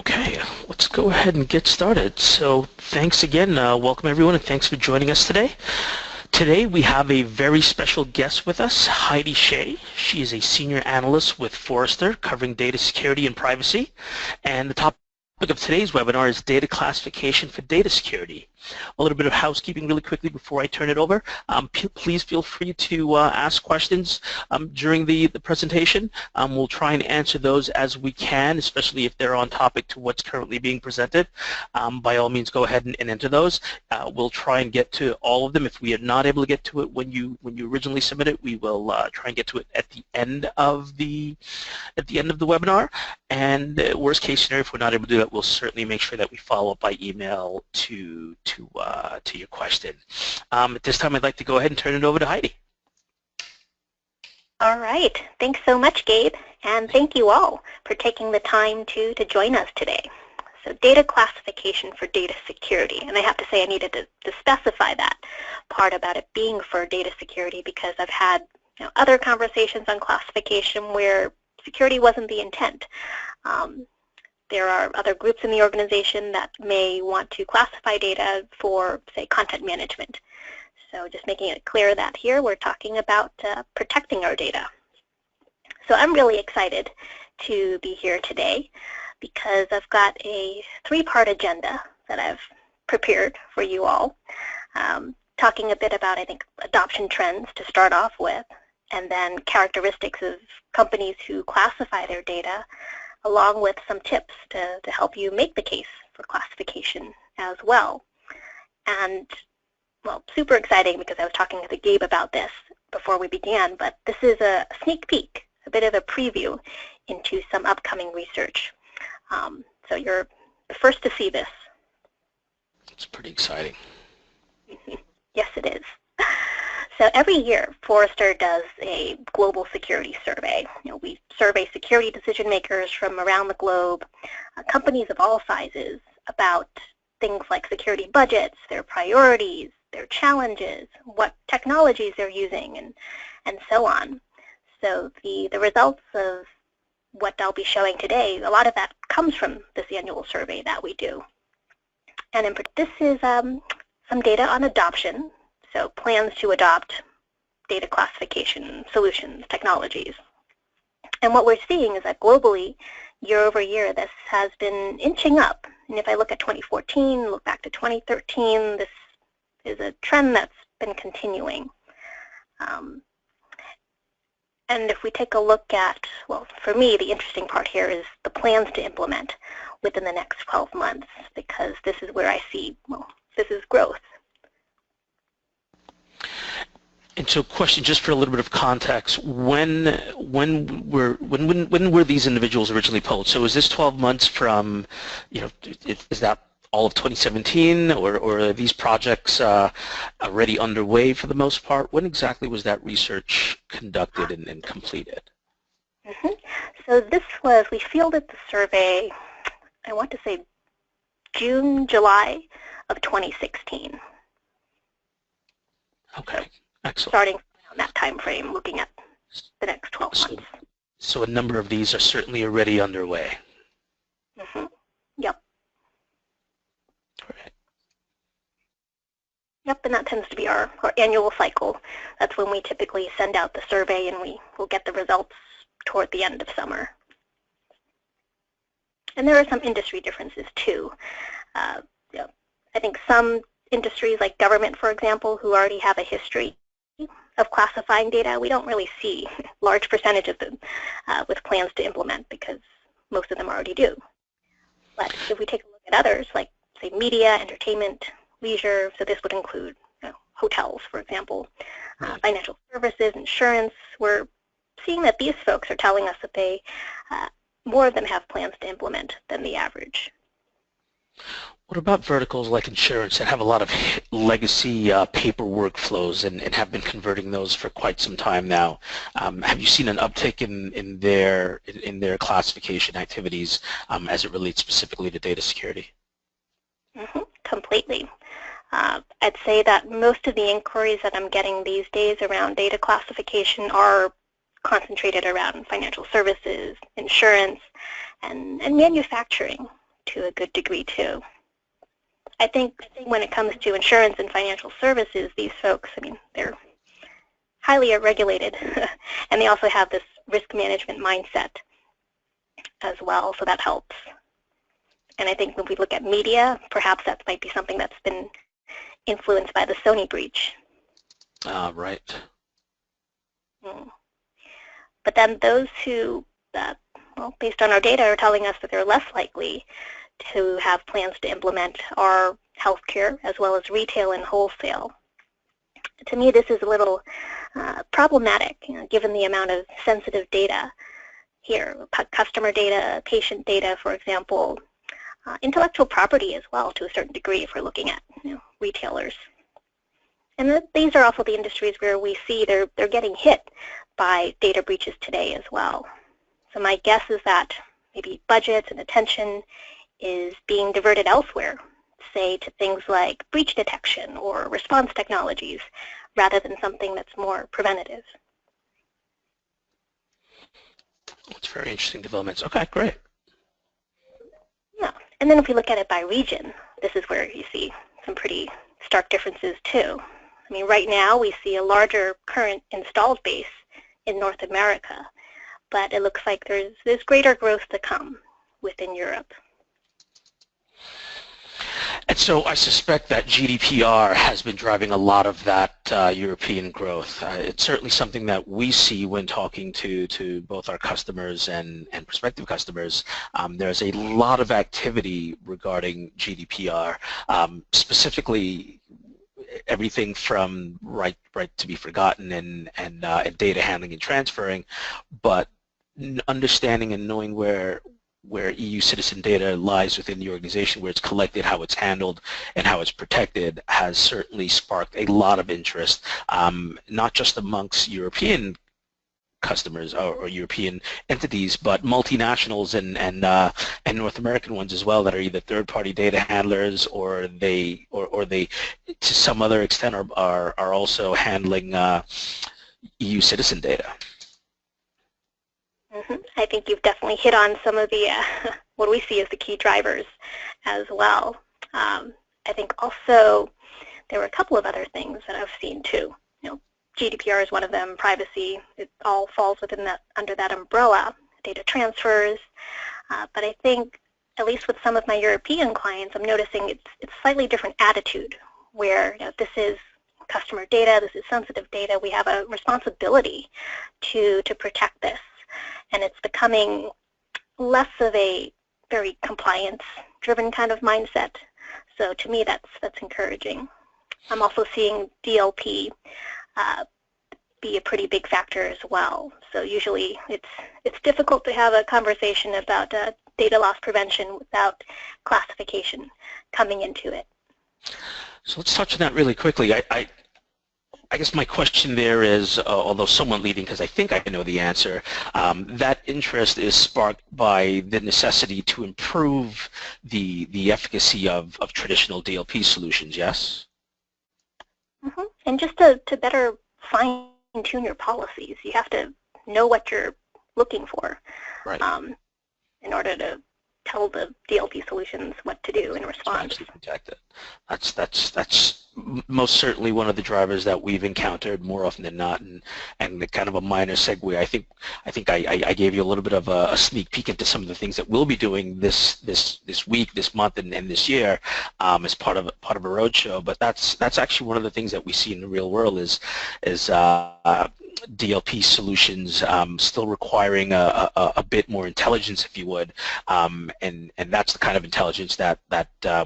Okay, let's go ahead and get started. So thanks again, welcome everyone, and thanks for joining us today. Today we have a very special guest with us, Heidi Shey. She is a Senior Analyst with Forrester covering data security and privacy. And the topic of today's webinar is data classification for data security. A little bit of housekeeping really quickly before I turn it over. Please feel free to ask questions during the presentation. We'll try and answer those as we can, especially if they're on topic to what's currently being presented. By all means, go ahead and enter those. We'll try and get to all of them. If we are not able to get to it when you originally submit it, we will try and get to it at the end of the webinar. And worst case scenario, if we're not able to do that, we'll certainly make sure that we follow up by email to your question. At this time, I'd like to go ahead and turn it over to Heidi. All right. Thanks so much, Gabe, and thank you all for taking the time to join us today. So data classification for data security, and I have to say I needed to specify that part about it being for data security because I've had other conversations on classification where security wasn't the intent. There are other groups in the organization that may want to classify data for, say, content management. So just making it clear that here we're talking about protecting our data. So I'm really excited to be here today because I've got a three-part agenda that I've prepared for you all, talking a bit about, I think, adoption trends to start off with, and then characteristics of companies who classify their data, along with some tips to help you make the case for classification as well. And, well, super exciting because I was talking to Gabe about this before we began, but this is a sneak peek, a bit of a preview into some upcoming research. So you're the first to see this. It's pretty exciting. Yes, it is. So every year, Forrester does a global security survey. We survey security decision makers from around the globe, companies of all sizes, about things like security budgets, their priorities, their challenges, what technologies they're using, and so on. So the results of what I'll be showing today, a lot of that comes from this annual survey that we do. And this is some data on adoption. So plans to adopt data classification solutions, technologies. And what we're seeing is that globally, year over year, this has been inching up. And if I look at 2014, look back to 2013, this is a trend that's been continuing. And if we take a look at, well, for me, the interesting part here is the plans to implement within the next 12 months, because this is where I see, well, this is growth. And so, question, just for a little bit of context, when were these individuals originally polled? So, is this 12 months from, is that all of 2017, or are these projects already underway for the most part? When exactly was that research conducted and completed? So this was, we fielded the survey, I want to say June, July of 2016. Okay. Excellent. Starting on that time frame, looking at the next 12 months. So a number of these are certainly already underway. Yep. Right. Yep, and that tends to be our annual cycle. That's when we typically send out the survey, and we will get the results toward the end of summer. And there are some industry differences too. I think some industries like government, for example, who already have a history of classifying data, we don't really see large percentage of them with plans to implement because most of them already do. But if we take a look at others, like, say, media, entertainment, leisure, so this would include hotels, for example, financial services, insurance, we're seeing that these folks are telling us that they, more of them have plans to implement than the average. What about verticals like insurance that have a lot of legacy paper workflows and have been converting those for quite some time now? Have you seen an uptick in their classification activities as it relates specifically to data security? Completely. I'd say that most of the inquiries that I'm getting these days around data classification are concentrated around financial services, insurance, and manufacturing. to a good degree too. I think when it comes to insurance and financial services, these folks, I mean, they're highly regulated, and they also have this risk management mindset as well, so that helps. And I think when we look at media, perhaps that might be something that's been influenced by the Sony breach. Right. But then those who, well, based on our data, are telling us that they're less likely to have plans to implement are healthcare as well as retail and wholesale. To me, this is a little problematic, given the amount of sensitive data here, customer data, patient data, for example, intellectual property as well to a certain degree if we're looking at retailers. And these are also the industries where we see they're getting hit by data breaches today as well. So my guess is that maybe budgets and attention is being diverted elsewhere, say to things like breach detection or response technologies, rather than something that's more preventative. That's very interesting developments. Okay, great. Yeah, and then if we look at it by region, this is where you see some pretty stark differences too. I mean, right now we see a larger current installed base in North America, but it looks like there's greater growth to come within Europe. And so I suspect that GDPR has been driving a lot of that European growth. It's certainly something that we see when talking to both our customers and prospective customers. There's a lot of activity regarding GDPR, specifically everything from right to be forgotten and data handling and transferring, but understanding and knowing where EU citizen data lies within the organization, where it's collected, how it's handled, and how it's protected has certainly sparked a lot of interest, not just amongst European customers or European entities, but multinationals and North American ones as well that are either third-party data handlers or they to some other extent are also handling EU citizen data. I think you've definitely hit on some of the what we see as the key drivers as well. I think also there were a couple of other things that I've seen too. GDPR is one of them. Privacy, it all falls within that under that umbrella. Data transfers, but I think at least with some of my European clients, I'm noticing it's slightly different attitude. Where this is customer data, this is sensitive data. We have a responsibility to protect this. And it's becoming less of a very compliance-driven kind of mindset. So to me, that's encouraging. I'm also seeing DLP be a pretty big factor as well. So usually it's difficult to have a conversation about data loss prevention without classification coming into it. So let's touch on that really quickly. I guess my question there is, although somewhat leading because I think I know the answer, that interest is sparked by the necessity to improve the efficacy of traditional DLP solutions, yes? Mm-hmm. And just to better fine-tune your policies, you have to know what you're looking for, right, in order to tell the DLP solutions what to do in response. To protect it. That's most certainly one of the drivers that we've encountered more often than not, and kind of a minor segue. I think I gave you a little bit of a sneak peek into some of the things that we'll be doing this week, this month, and this year as part of a roadshow. But that's actually one of the things that we see in the real world is DLP solutions still requiring a bit more intelligence, if you would, and that's the kind of intelligence that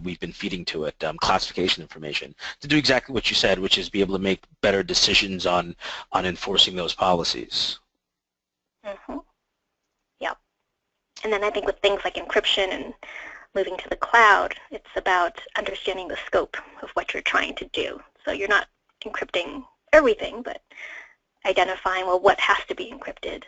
we've been feeding to it, classification information, to do exactly what you said, which is be able to make better decisions on enforcing those policies. Mm-hmm. Yep. And then I think with things like encryption and moving to the cloud, it's about understanding the scope of what you're trying to do. So you're not encrypting everything, but identifying, well, what has to be encrypted.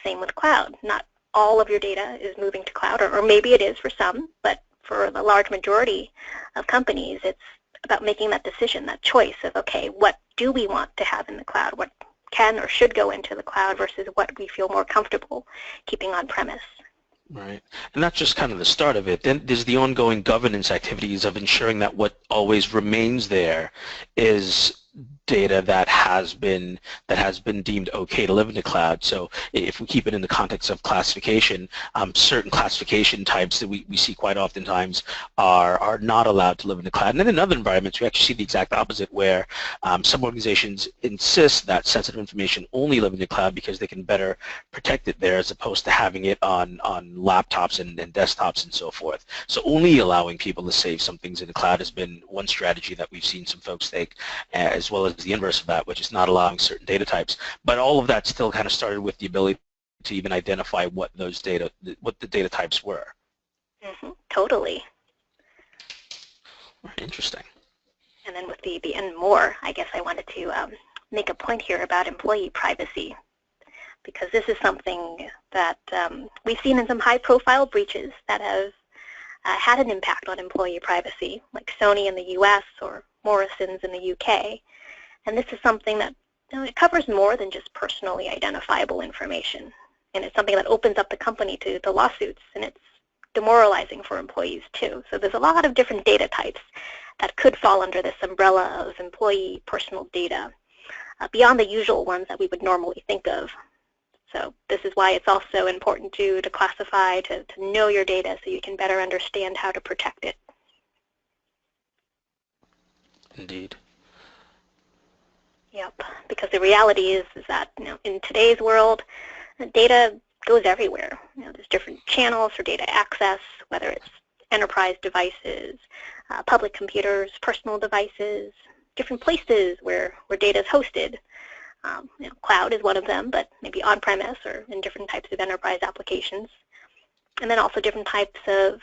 Same with cloud. Not all of your data is moving to cloud, or maybe it is for some, but for the large majority of companies, it's about making that decision, that choice of, okay, what do we want to have in the cloud? What can or should go into the cloud versus what we feel more comfortable keeping on premise? Right. And that's just kind of the start of it. Then there's the ongoing governance activities of ensuring that what always remains there is data that has been deemed okay to live in the cloud. So if we keep it in the context of classification, certain classification types that we see quite oftentimes are not allowed to live in the cloud. And then in other environments, we actually see the exact opposite, where some organizations insist that sensitive information only live in the cloud because they can better protect it there, as opposed to having it on laptops and desktops and so forth. So only allowing people to save some things in the cloud has been one strategy that we've seen some folks take, as well as the inverse of that, which is not allowing certain data types. But all of that still kind of started with the ability to even identify what the data types were. Totally. Interesting. And then with the and more, I guess I wanted to make a point here about employee privacy, because this is something that we've seen in some high-profile breaches that have had an impact on employee privacy, like Sony in the US or Morrison's in the UK. And this is something that it covers more than just personally identifiable information. And it's something that opens up the company to the lawsuits, and it's demoralizing for employees too. So there's a lot of different data types that could fall under this umbrella of employee personal data, beyond the usual ones that we would normally think of. So this is why it's also important to classify, to know your data so you can better understand how to protect it. Indeed. Yep, because the reality is that in today's world, data goes everywhere. There's different channels for data access, whether it's enterprise devices, public computers, personal devices, different places where data is hosted. Cloud is one of them, but maybe on-premise or in different types of enterprise applications. And then also different types of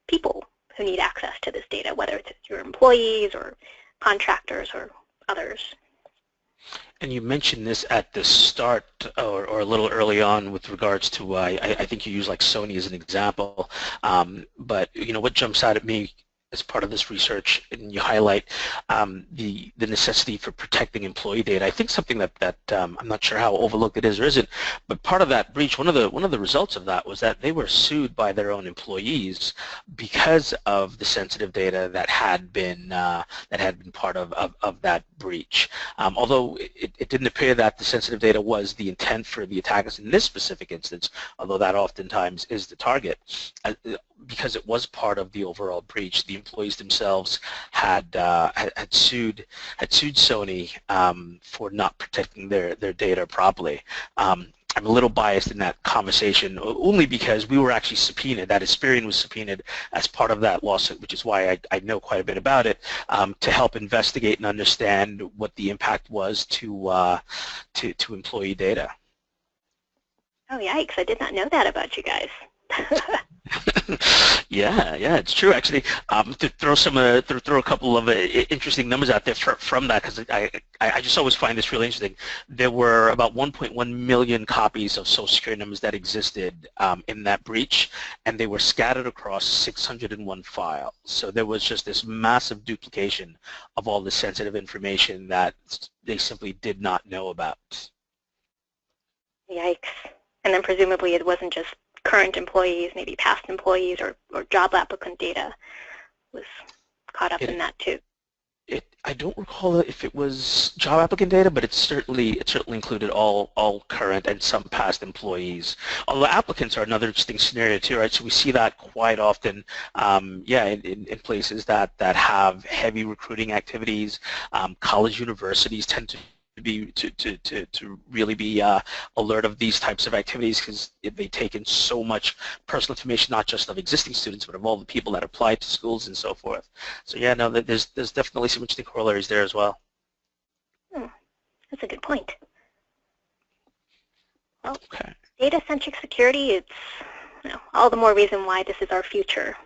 people who need access to this data, whether it's your employees or contractors or others. And you mentioned this at the start, or a little early on, with regards to I think you use like Sony as an example. But what jumps out at me as part of this research, and you highlight the necessity for protecting employee data. I think something that I'm not sure how overlooked it is or isn't, but part of that breach, one of the results of that was that they were sued by their own employees because of the sensitive data that had been part of that breach. Although it didn't appear that the sensitive data was the intent for the attackers in this specific instance, although that oftentimes is the target. Because it was part of the overall breach, the employees themselves had sued Sony for not protecting their data properly. I'm a little biased in that conversation, only because we were actually subpoenaed. That is, Spirion was subpoenaed as part of that lawsuit, which is why I know quite a bit about it, to help investigate and understand what the impact was to employee data. Oh, yikes! I did not know that about you guys. Yeah, it's true. Actually, to throw a couple of interesting numbers out there from that, because I just always find this really interesting. There were about 1.1 million copies of Social Security numbers that existed in that breach, and they were scattered across 601 files. So there was just this massive duplication of all the sensitive information that they simply did not know about. Yikes! And then presumably it wasn't just current employees, maybe past employees or job applicant data was caught up in that too. I don't recall if it was job applicant data, but it certainly included all current and some past employees. Although applicants are another interesting scenario too, right? So we see that quite often, in places that have heavy recruiting activities. College universities tend to really be alert of these types of activities, because they take in so much personal information, not just of existing students, but of all the people that apply to schools and so forth. So yeah, no, there's definitely some interesting corollaries there as well. That's a good point. Well, okay. Data-centric security, it's all the more reason why this is our future.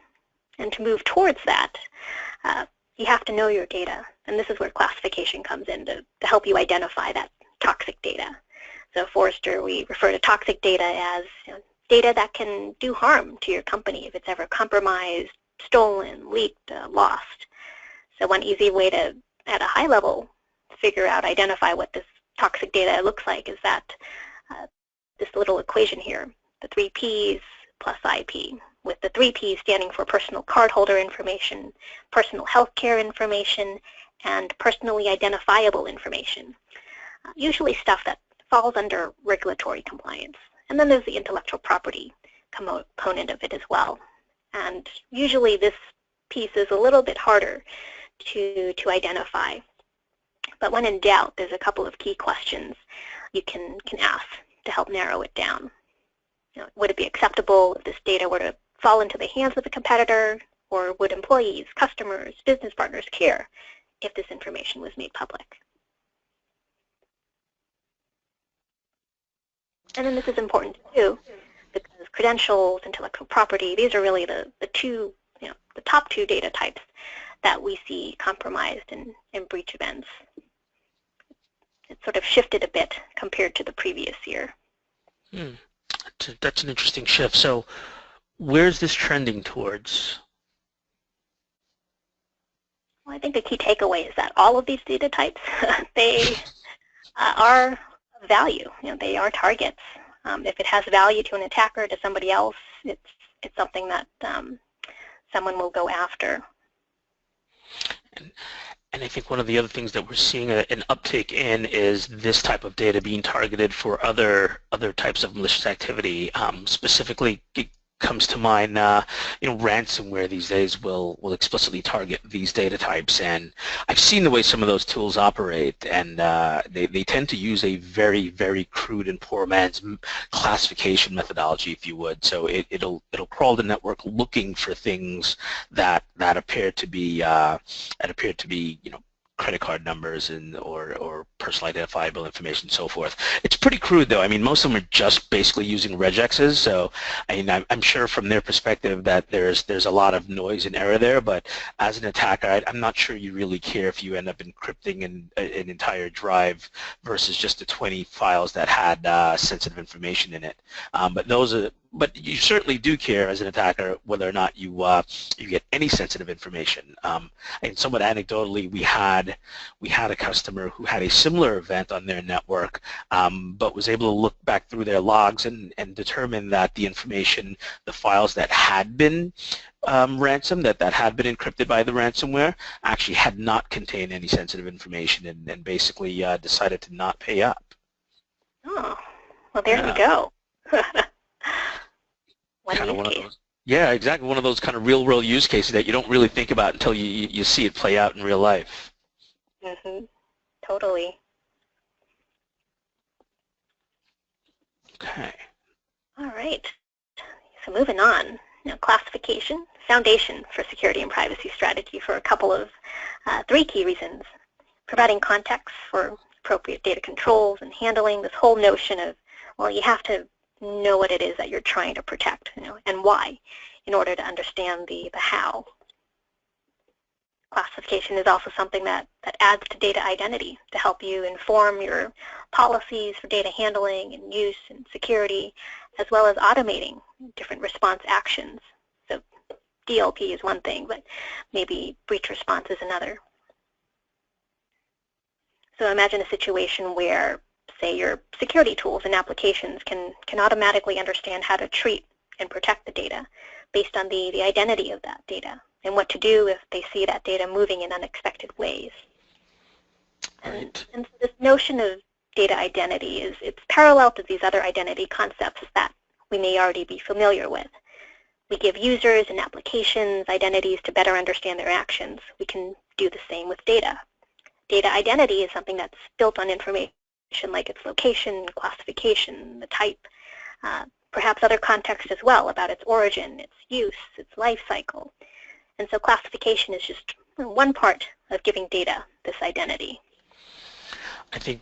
And to move towards that, you have to know your data, and this is where classification comes in to help you identify that toxic data. So Forrester, we refer to toxic data as data that can do harm to your company if it's ever compromised, stolen, leaked, lost. So one easy way to, at a high level, identify what this toxic data looks like is that this little equation here, the 3 Ps, plus IP, with the 3 Ps standing for personal cardholder information, personal healthcare information, and personally identifiable information. Usually stuff that falls under regulatory compliance. And then there's the intellectual property component of it as well. And usually this piece is a little bit harder to identify. But when in doubt, there's a couple of key questions you can ask to help narrow it down. Would it be acceptable if this data were to fall into the hands of a competitor, or would employees, customers, business partners care if this information was made public? And then this is important too, because credentials, intellectual property, these are really the top 2 data types that we see compromised in breach events. It sort of shifted a bit compared to the previous year. That's an interesting shift. So where's this trending towards? Well, I think the key takeaway is that all of these data types, they are of value. They are targets. If it has value to an attacker, to somebody else, it's something that someone will go after. And I think one of the other things that we're seeing an uptick in is this type of data being targeted for other types of malicious activity. Specifically, it comes to mind, ransomware these days will explicitly target these data types, and I've seen the way some of those tools operate, and they tend to use a very, very crude and poor man's classification methodology, if you would. So it'll crawl the network looking for things that appear to be credit card numbers or personal identifiable information and so forth. It's pretty crude though. I mean, most of them are just basically using regexes, so I mean, I'm sure from their perspective that there's a lot of noise and error there, but as an attacker, I'm not sure you really care if you end up encrypting an entire drive versus just the 20 files that had sensitive information in it. But you certainly do care as an attacker whether or not you get any sensitive information. And somewhat anecdotally, we had a customer who had a similar event on their network, but was able to look back through their logs and determine that the information, the files that had been ransomed, that had been encrypted by the ransomware, actually had not contained any sensitive information, and basically decided to not pay up. Oh, well, there you go. Yeah, exactly. One of those kind of real-world use cases that you don't really think about until you see it play out in real life. Mm-hmm. Totally. Okay. All right. So moving on. Classification, foundation for security and privacy strategy for a couple of 3 key reasons. Providing context for appropriate data controls and handling this whole notion of, well, you have to know what it is that you're trying to protect, and why, in order to understand the how. Classification is also something that adds to data identity to help you inform your policies for data handling and use and security, as well as automating different response actions. So DLP is one thing, but maybe breach response is another. So imagine a situation where, say, your security tools and applications can automatically understand how to treat and protect the data based on the identity of that data and what to do if they see that data moving in unexpected ways. Right. And so this notion of data identity it's parallel to these other identity concepts that we may already be familiar with. We give users and applications identities to better understand their actions. We can do the same with data. Data identity is something that's built on information like its location, classification, the type, perhaps other context as well about its origin, its use, its life cycle. And so classification is just one part of giving data this identity. I think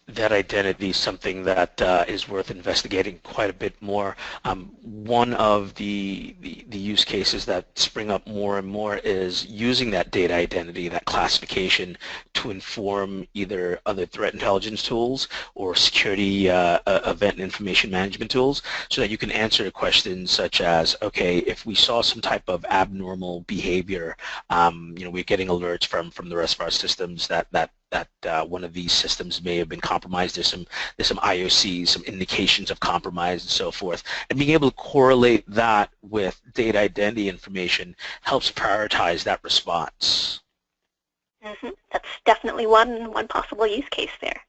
that identity is something that is worth investigating quite a bit more. One of the use cases that spring up more and more is using that data identity, that classification, to inform either other threat intelligence tools or security event and information management tools, so that you can answer questions such as, okay, if we saw some type of abnormal behavior, we're getting alerts from the rest of our systems that one of these systems may have been compromised. There's some IOCs, some indications of compromise and so forth. And being able to correlate that with data identity information helps prioritize that response. Mm-hmm. That's definitely one possible use case there.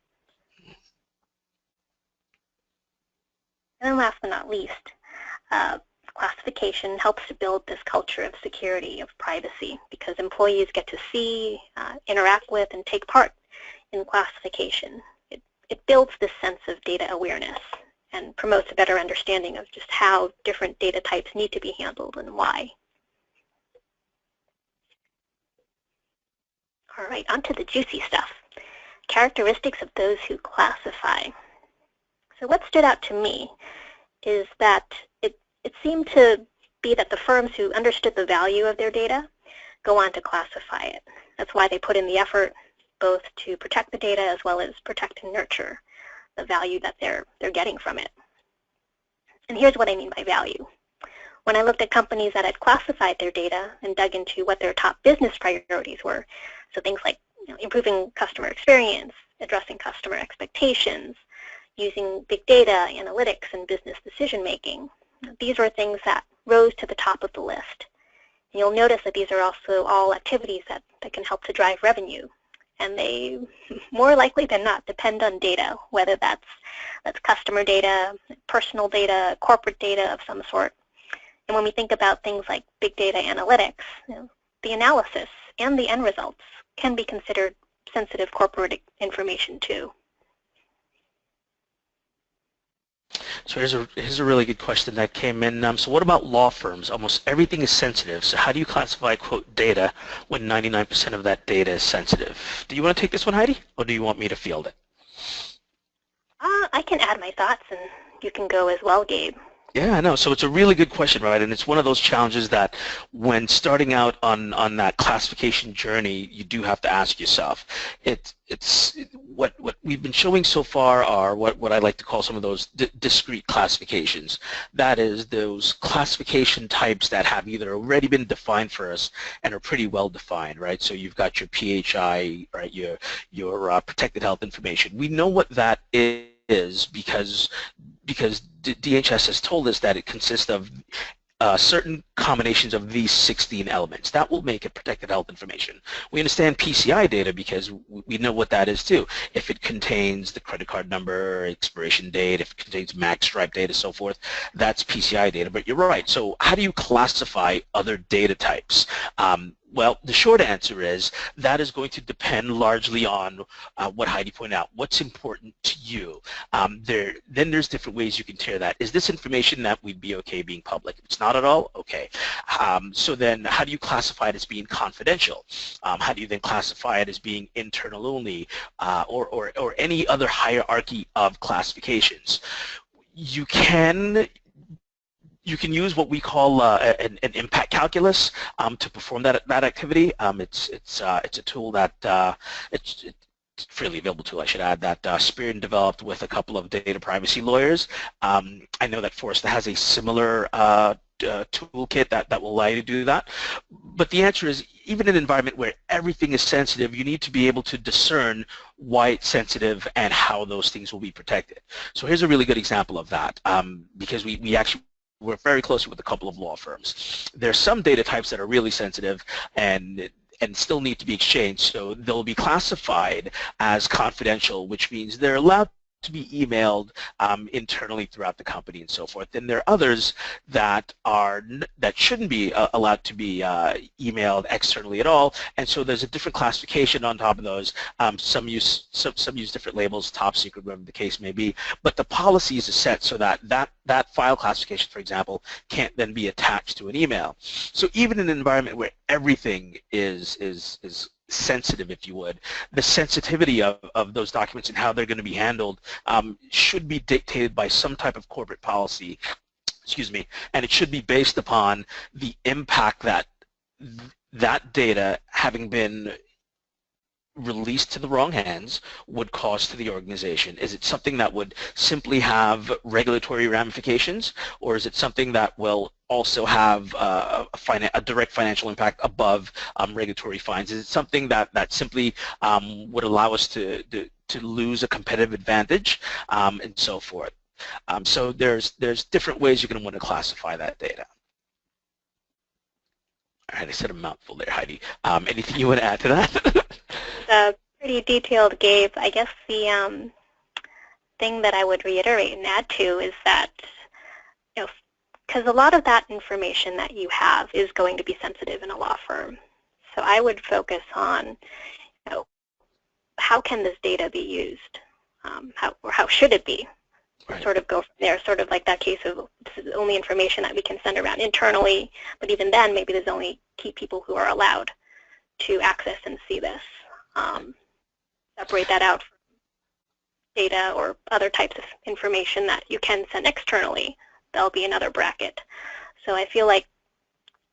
And then last but not least, classification helps to build this culture of security, of privacy, because employees get to see, interact with, and take part in classification. It builds this sense of data awareness and promotes a better understanding of just how different data types need to be handled and why. All right, on to the juicy stuff. Characteristics of those who classify. So what stood out to me is that it seemed to be that the firms who understood the value of their data go on to classify it. That's why they put in the effort both to protect the data as well as protect and nurture the value that they're getting from it. And here's what I mean by value. When I looked at companies that had classified their data and dug into what their top business priorities were, so things like improving customer experience, addressing customer expectations, using big data, analytics, and business decision-making, these were things that rose to the top of the list. And you'll notice that these are also all activities that can help to drive revenue. And they, more likely than not, depend on data, whether that's customer data, personal data, corporate data of some sort. And when we think about things like big data analytics, the analysis and the end results can be considered sensitive corporate information too. So here's a really good question that came in. So what about law firms? Almost everything is sensitive. So how do you classify, quote, data when 99% of that data is sensitive? Do you want to take this one, Heidi, or do you want me to field it? I can add my thoughts, and you can go as well, Gabe. Yeah, I know. So it's a really good question, right? And it's one of those challenges that when starting out on that classification journey, you do have to ask yourself. What we've been showing so far are what I like to call some of those discrete classifications. That is, those classification types that have either already been defined for us and are pretty well defined, right? So you've got your PHI, right? Your protected health information. We know what that is because DHS has told us that it consists of certain combinations of these 16 elements. That will make it protected health information. We understand PCI data because we know what that is too. If it contains the credit card number, expiration date, if it contains MAC stripe data, so forth, that's PCI data. But you're right. So how do you classify other data types? Well, the short answer is that is going to depend largely on what Heidi pointed out. What's important to you? Then there's different ways you can tier that. Is this information that we'd be okay being public? If it's not at all, okay. So then how do you classify it as being confidential? How do you then classify it as being internal only or any other hierarchy of classifications? You can use what we call an impact calculus to perform that activity. It's a tool that it's freely available tool, I should add, that Spirion developed with a couple of data privacy lawyers. I know that Forrester has a similar toolkit that will allow you to do that. But the answer is, even in an environment where everything is sensitive, you need to be able to discern why it's sensitive and how those things will be protected. So here's a really good example of that, because we actually work very closely with a couple of law firms. There's some data types that are really sensitive and still need to be exchanged, so they'll be classified as confidential, which means they're allowed to be emailed internally throughout the company and so forth. Then there are others that shouldn't be allowed to be emailed externally at all, and so there's a different classification on top of those. Some use different labels, top secret, whatever the case may be, but the policies are set so that file classification, for example, can't then be attached to an email. So even in an environment where everything is sensitive, if you would, the sensitivity of those documents and how they're going to be handled should be dictated by some type of corporate policy, excuse me, and it should be based upon the impact that that data having been released to the wrong hands would cause to the organization? Is it something that would simply have regulatory ramifications, or is it something that will also have a direct financial impact above regulatory fines? Is it something that simply would allow us to lose a competitive advantage, and so forth? So there's different ways you're going to want to classify that data. All right, I said a mouthful there, Heidi. Anything you want to add to that? Pretty detailed, Gabe. I guess the thing that I would reiterate and add to is that, because a lot of that information that you have is going to be sensitive in a law firm. So I would focus on, how can this data be used? How should it be? Right. Sort of go from there, sort of like that case of this is the only information that we can send around internally, but even then maybe there's only key people who are allowed to access and see this. Separate that out from data or other types of information that you can send externally. That'll be another bracket. So I feel like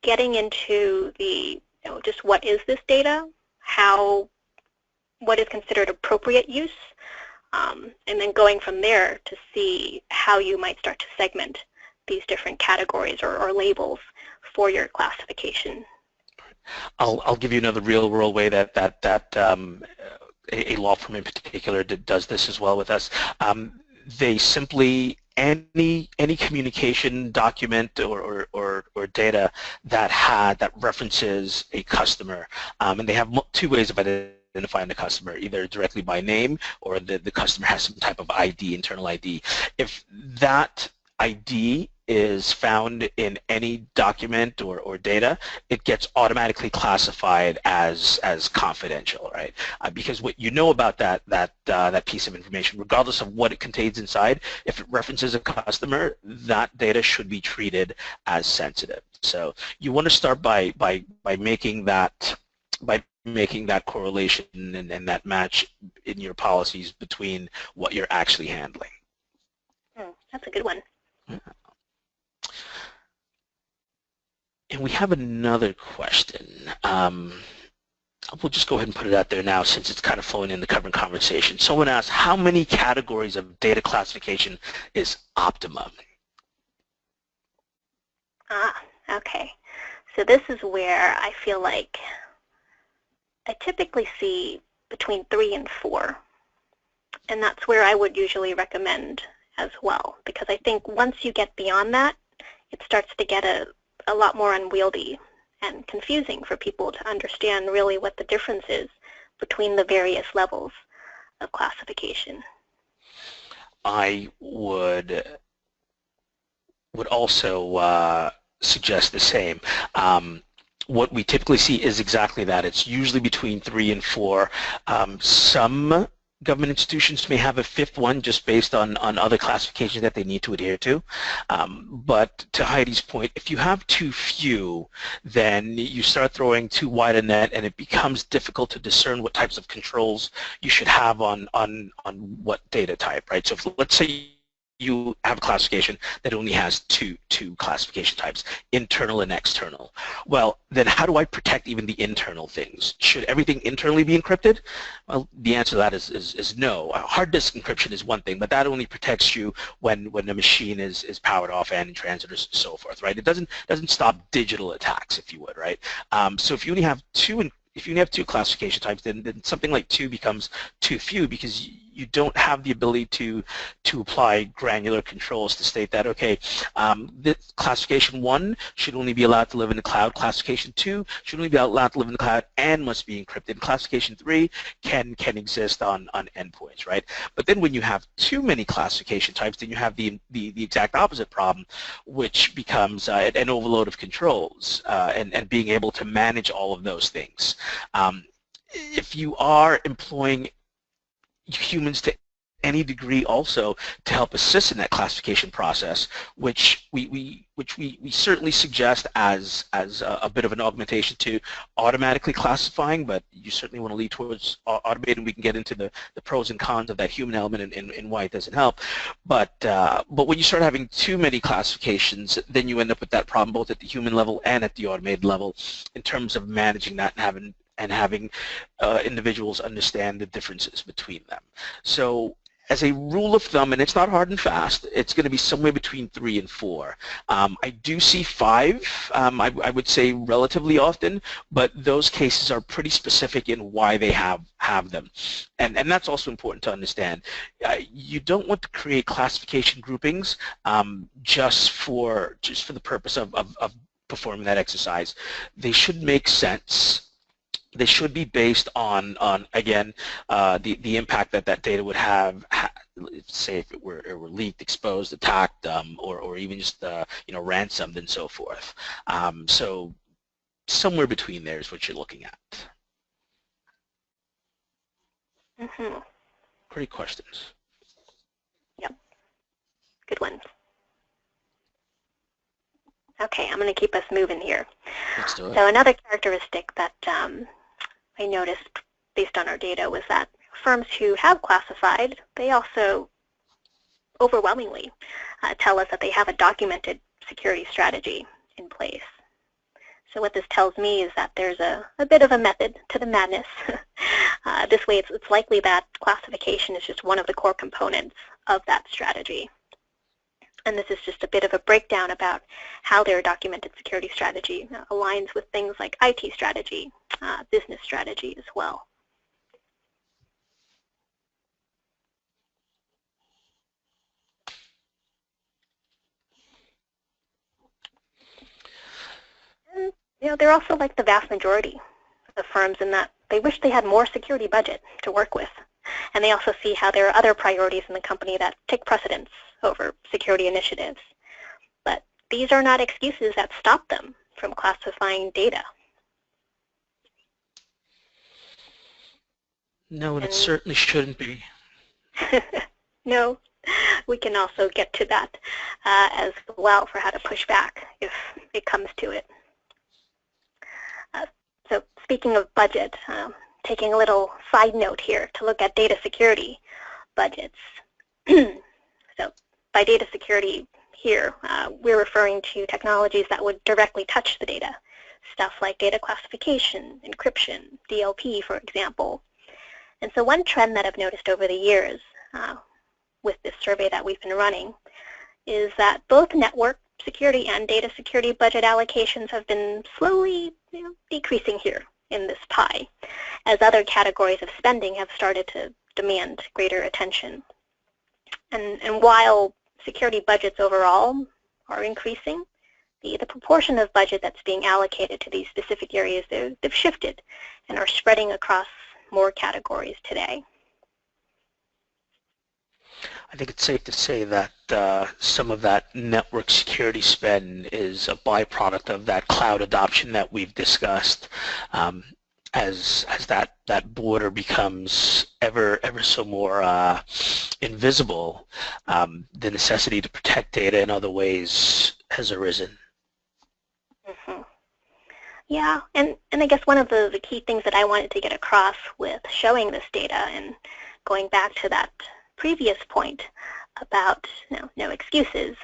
getting into the, just what is this data, what is considered appropriate use, and then going from there to see how you might start to segment these different categories or labels for your classification. I'll give you another real-world way that a law firm in particular does this as well with us. They simply, any communication document or data that references a customer, and they have two ways of identifying the customer, either directly by name or the customer has some type of ID, internal ID. If that ID is found in any document or data, it gets automatically classified as confidential, right? Because what you know about that piece of information, regardless of what it contains inside, if it references a customer, that data should be treated as sensitive. So you want to start by making that correlation and that match in your policies between what you're actually handling. That's a good one. And we have another question. We'll just go ahead and put it out there now since it's kind of flowing in the current conversation. Someone asked, how many categories of data classification is optimum? Okay. So this is where I feel like I typically see between 3 and 4. And that's where I would usually recommend as well, because I think once you get beyond that, it starts to get a lot more unwieldy and confusing for people to understand really what the difference is between the various levels of classification. I would also suggest the same. What we typically see is exactly that. It's usually between 3 and 4. Some government institutions may have a 5th one just based on other classifications that they need to adhere to. But to Heidi's point, if you have too few, then you start throwing too wide a net and it becomes difficult to discern what types of controls you should have on what data type, right? So if, let's say you have a classification that only has two classification types, internal and external. Well, then how do I protect even the internal things? Should everything internally be encrypted? Well, the answer to that is no. Hard disk encryption is one thing, but that only protects you when the machine is powered off and in transit or so forth, right? It doesn't stop digital attacks, if you would, right? So if you only have two classification types, then something like 2 becomes too few because you don't have the ability to apply granular controls to state that, okay, this classification 1 should only be allowed to live in the cloud, classification 2 should only be allowed to live in the cloud and must be encrypted, classification 3 can exist on endpoints, right? But then when you have too many classification types, then you have the exact opposite problem, which becomes an overload of controls and being able to manage all of those things. If you are employing humans to any degree also to help assist in that classification process, which we certainly suggest as a bit of an augmentation to automatically classifying, but you certainly want to lead towards automating. We can get into the pros and cons of that human element and why it doesn't help. But when you start having too many classifications, then you end up with that problem both at the human level and at the automated level in terms of managing that and and having individuals understand the differences between them. So as a rule of thumb, and it's not hard and fast, it's going to be somewhere between 3 and 4. I do see 5, I would say relatively often, but those cases are pretty specific in why they have them. And that's also important to understand. You don't want to create classification groupings just for the purpose of performing that exercise. They should make sense. They should be based on again, the impact that data would have, say if it were leaked, exposed, attacked, or even just ransomed and so forth. So somewhere between there is what you're looking at. Mm-hmm. Great questions. Yep. Good ones. Okay, I'm going to keep us moving here. Let's do it. So another characteristic that I noticed based on our data was that firms who have classified, they also overwhelmingly tell us that they have a documented security strategy in place. So what this tells me is that there's a bit of a method to the madness. This way it's likely that classification is just one of the core components of that strategy. And this is just a bit of a breakdown about how their documented security strategy aligns with things like IT strategy, business strategy as well. And they're also like the vast majority of firms in that they wish they had more security budget to work with. And they also see how there are other priorities in the company that take precedence over security initiatives. But these are not excuses that stop them from classifying data. No, and it certainly shouldn't be. No, we can also get to that as well for how to push back if it comes to it. So speaking of budget, taking a little side note here to look at data security budgets. So by data security here, we're referring to technologies that would directly touch the data, stuff like data classification, encryption, DLP, for example. And so one trend that I've noticed over the years with this survey that we've been running is that both network security and data security budget allocations have been slowly decreasing here in this pie, as other categories of spending have started to demand greater attention. And while security budgets overall are increasing, the proportion of budget that's being allocated to these specific areas, they've shifted and are spreading across more categories today. I think it's safe to say that some of that network security spend is a byproduct of that cloud adoption that we've discussed. As that border becomes ever so more invisible, the necessity to protect data in other ways has arisen. Mm-hmm. Yeah, and I guess one of the key things that I wanted to get across with showing this data and going back to that previous point about no excuses,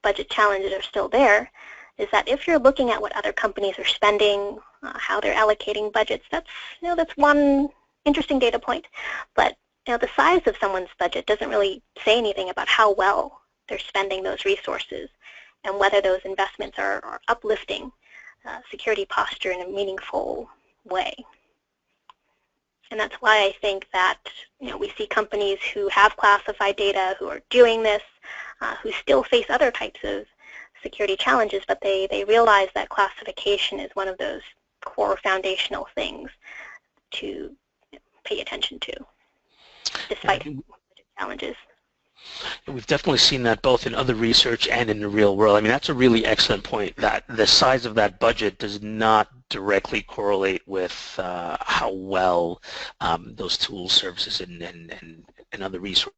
budget challenges are still there, is that if you're looking at what other companies are spending, how they're allocating budgets, that's one interesting data point. But the size of someone's budget doesn't really say anything about how well they're spending those resources and whether those investments are uplifting security posture in a meaningful way. And that's why I think that we see companies who have classified data, who are doing this, who still face other types of security challenges, but they realize that classification is one of those core foundational things to pay attention to, despite challenges. We've definitely seen that both in other research and in the real world. I mean, that's a really excellent point, that the size of that budget does not directly correlate with how well those tools, services, and other resources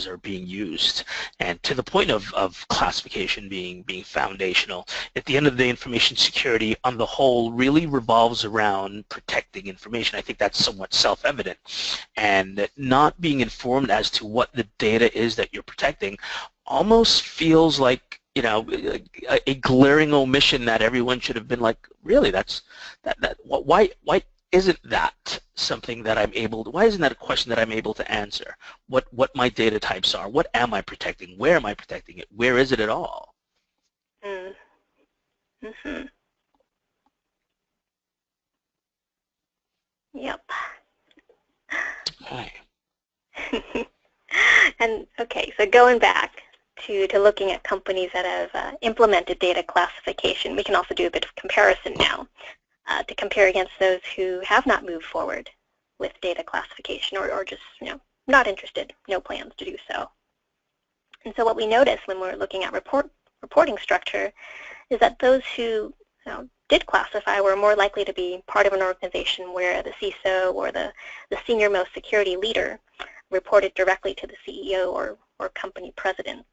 are being used. And to the point of classification being foundational, at the end of the day, information security on the whole really revolves around protecting information. I think that's somewhat self-evident. And not being informed as to what the data is that you're protecting almost feels like a glaring omission that everyone should have been like, really, why isn't that something that I'm able to, why isn't that a question that I'm able to answer? What my data types are, what am I protecting, where am I protecting it, where is it at all? Mm-hmm. Yep. Okay. And okay, so going back to looking at companies that have implemented data classification, we can also do a bit of comparison now to compare against those who have not moved forward with data classification or just not interested, no plans to do so. And so what we notice when we're looking at reporting structure is that those who did classify were more likely to be part of an organization where the CISO or the senior most security leader reported directly to the CEO or company president.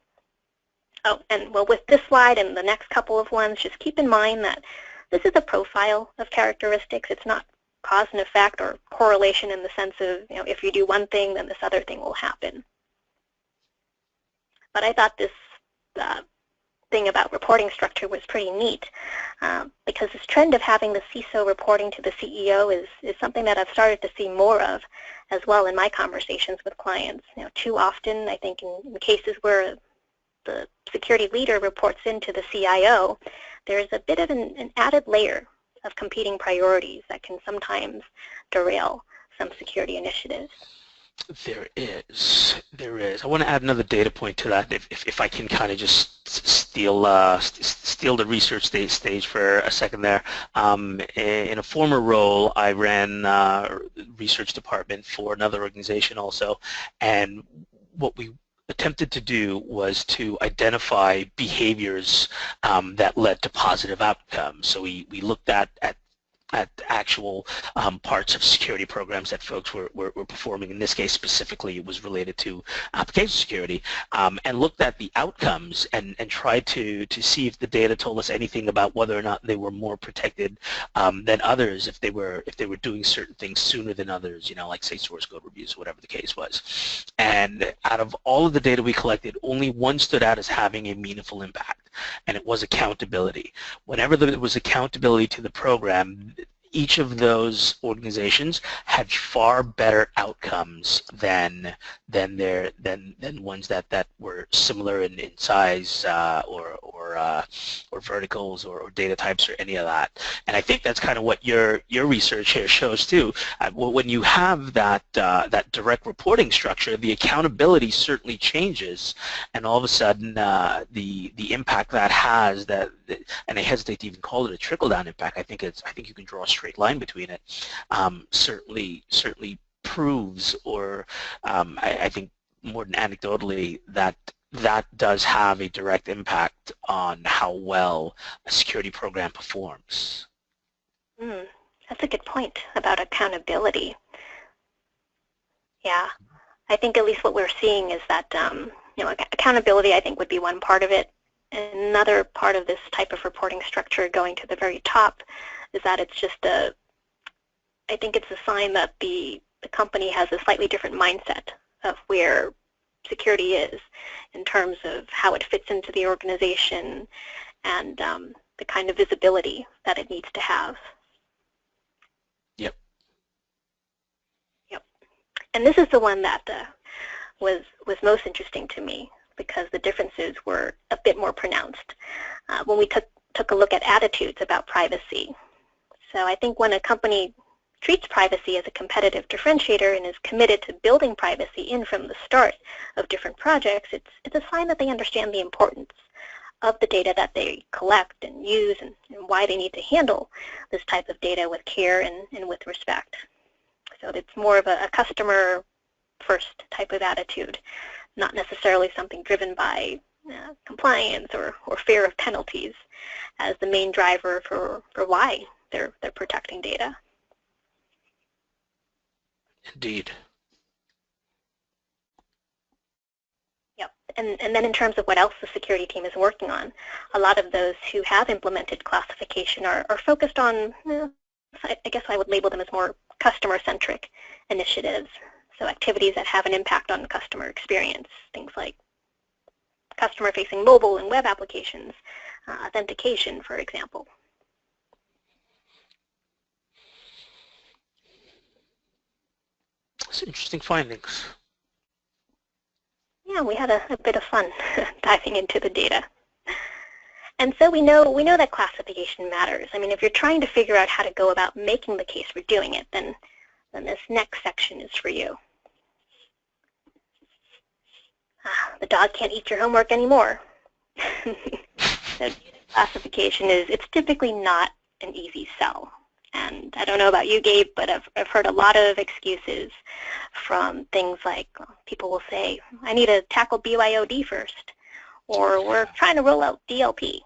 Oh, and well, with this slide and the next couple of ones, just keep in mind that this is a profile of characteristics. It's not cause and effect or correlation in the sense of, if you do one thing, then this other thing will happen. But I thought this thing about reporting structure was pretty neat because this trend of having the CISO reporting to the CEO is something that I've started to see more of as well in my conversations with clients. Too often, I think in cases where the security leader reports into the CIO, there's a bit of an added layer of competing priorities that can sometimes derail some security initiatives. There is. I want to add another data point to that, if I can kind of just steal the research stage for a second there. In a former role, I ran research department for another organization also, and what we attempted to do was to identify behaviors that led to positive outcomes. So we looked at actual parts of security programs that folks were performing. In this case specifically, it was related to application security, and looked at the outcomes and tried to see if the data told us anything about whether or not they were more protected than others, if they were doing certain things sooner than others, like say source code reviews, whatever the case was. And out of all of the data we collected, only one stood out as having a meaningful impact, and it was accountability. Whenever there was accountability to the program, each of those organizations had far better outcomes than ones that were similar in size or verticals or data types or any of that. And I think that's kind of what your research here shows too. When you have that direct reporting structure, the accountability certainly changes, and all of a sudden the impact that has, and I hesitate to even call it a trickle-down impact. I think you can draw a straight line between it. Certainly proves, or I think more than anecdotally, that does have a direct impact on how well a security program performs. That's a good point about accountability. Yeah, I think at least what we're seeing is that accountability, I think, would be one part of it. Another part of this type of reporting structure, going to the very top, is that it's just I think it's a sign that the company has a slightly different mindset of where security is in terms of how it fits into the organization and the kind of visibility that it needs to have. Yep. Yep. And this is the one that was most interesting to me, because the differences were a bit more pronounced when we took a look at attitudes about privacy. So I think when a company treats privacy as a competitive differentiator and is committed to building privacy in from the start of different projects, it's a sign that they understand the importance of the data that they collect and use, and why they need to handle this type of data with care and with respect. So it's more of a customer-first type of attitude, not necessarily something driven by compliance or fear of penalties as the main driver for why they're protecting data. Indeed. Yep. And then in terms of what else the security team is working on, a lot of those who have implemented classification are focused on, I guess I would label them as more customer-centric initiatives. So activities that have an impact on customer experience, things like customer-facing mobile and web applications, authentication, for example. That's interesting findings. Yeah, we had a bit of fun diving into the data. And so we know that classification matters. I mean, if you're trying to figure out how to go about making the case for doing it, then this next section is for you. The dog can't eat your homework anymore. So classification it's typically not an easy sell. And I don't know about you, Gabe, but I've heard a lot of excuses from things like people will say, I need to tackle BYOD first, or we're trying to roll out DLP.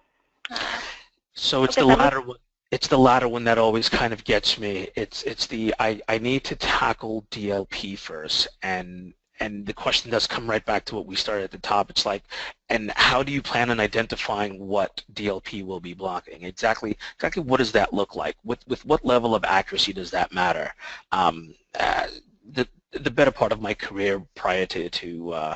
So it's the latter one. It's the latter one that always kind of gets me. It's the I need to tackle DLP first, and the question does come right back to what we started at the top. It's like, and how do you plan on identifying what DLP will be blocking? Exactly what does that look like? With what level of accuracy does that matter? The better part of my career prior to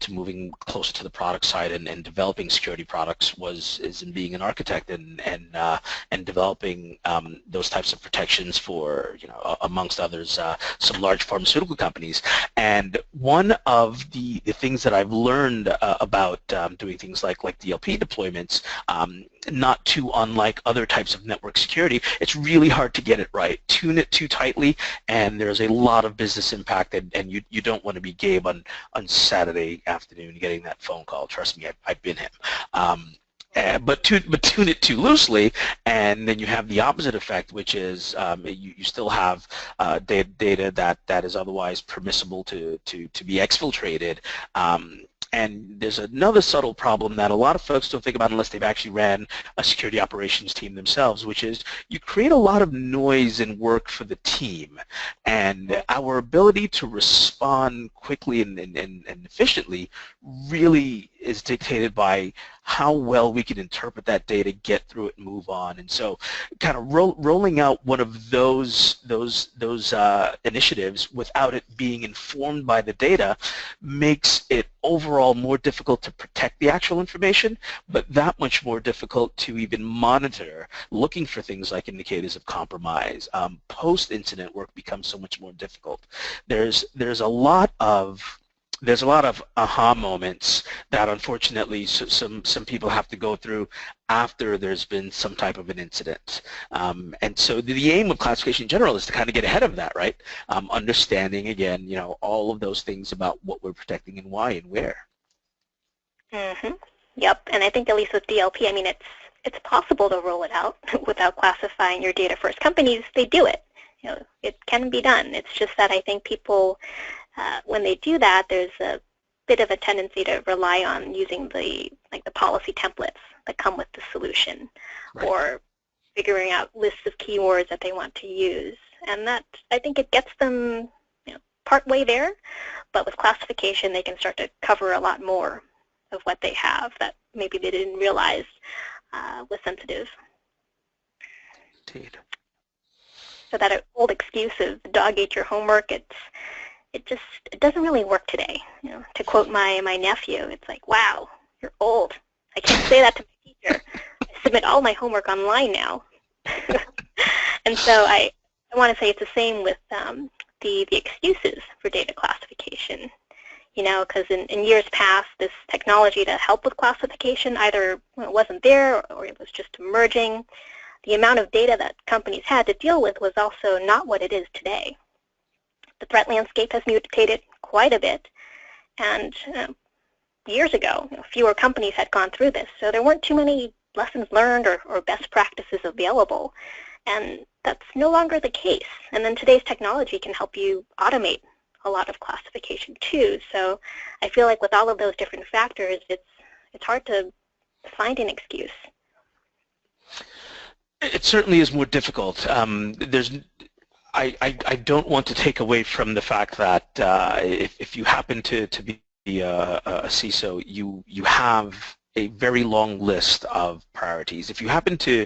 moving closer to the product side and developing security products is in being an architect and developing those types of protections for, amongst others, some large pharmaceutical companies. And one of the things that I've learned about doing things like DLP deployments, not too unlike other types of network security, it's really hard to get it right. Tune it too tightly, and there's a lot of business impact, and you don't want to be Gabe on Saturday afternoon getting that phone call. Trust me, I've been him. But tune it too loosely, and then you have the opposite effect, which is you still have data that is otherwise permissible to be exfiltrated. And there's another subtle problem that a lot of folks don't think about unless they've actually ran a security operations team themselves, which is you create a lot of noise and work for the team. And our ability to respond quickly and efficiently really is dictated by how well we can interpret that data, get through it, and move on. And so kind of rolling out one of those initiatives without it being informed by the data makes it overall more difficult to protect the actual information, but that much more difficult to even monitor, looking for things like indicators of compromise. Post-incident work becomes so much more difficult. There's a lot of aha moments that unfortunately some people have to go through after there's been some type of an incident. And so the aim of classification in general is to kind of get ahead of that, right? Understanding, again, all of those things about what we're protecting and why and where. Mm-hmm. Yep, and I think at least with DLP, I mean, it's possible to roll it out without classifying your data first. Companies, they do it. It can be done. It's just that I think people, when they do that, there's a bit of a tendency to rely on using the policy templates that come with the solution, right, or figuring out lists of keywords that they want to use. And that, I think it gets them part way there, but with classification they can start to cover a lot more of what they have that maybe they didn't realize was sensitive. Indeed. So that old excuse of the dog ate your homework, it doesn't really work today. To quote my nephew, it's like, wow, you're old. I can't say that to my teacher. I submit all my homework online now. And so I want to say it's the same with the excuses for data classification. Because in years past, this technology to help with classification either wasn't there or it was just emerging. The amount of data that companies had to deal with was also not what it is today. The threat landscape has mutated quite a bit, and years ago, fewer companies had gone through this, so there weren't too many lessons learned or best practices available, and that's no longer the case. And then today's technology can help you automate a lot of classification too. So I feel like with all of those different factors, it's hard to find an excuse. It certainly is more difficult. I don't want to take away from the fact that if you happen to be a CISO, you have a very long list of priorities. If you happen to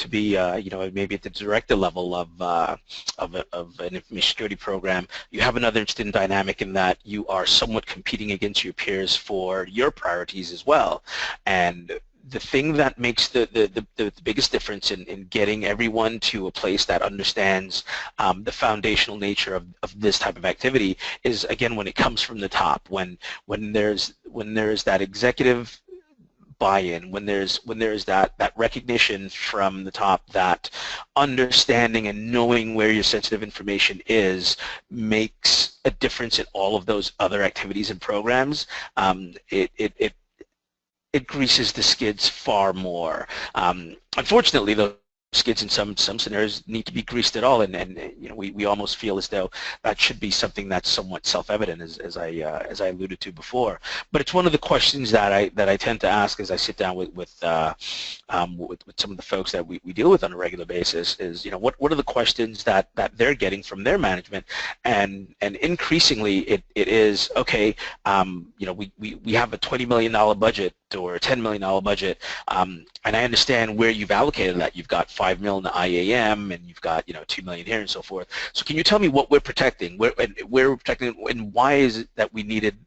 be maybe at the director level of an information security program, you have another interesting dynamic in that you are somewhat competing against your peers for your priorities as well. And the thing that makes the biggest difference in getting everyone to a place that understands the foundational nature of this type of activity is, again, when it comes from the top, when there's that executive buy-in, when there's that recognition from the top that understanding and knowing where your sensitive information is makes a difference in all of those other activities and programs. It greases the skids far more. Unfortunately, those skids in some scenarios need to be greased at all, and you know, we almost feel as though that should be something that's somewhat self-evident, as I alluded to before. But it's one of the questions that I tend to ask as I sit down with some of the folks that we deal with on a regular basis. Is, you know, what are the questions that they're getting from their management, and increasingly it is, okay, you know, we have a $20 million budget or a $10 million budget, and I understand where you've allocated that. You've got $5 million to IAM, and you've got, you know, $2 million here and so forth. So can you tell me what we're protecting, where we're protecting, and why is it that we needed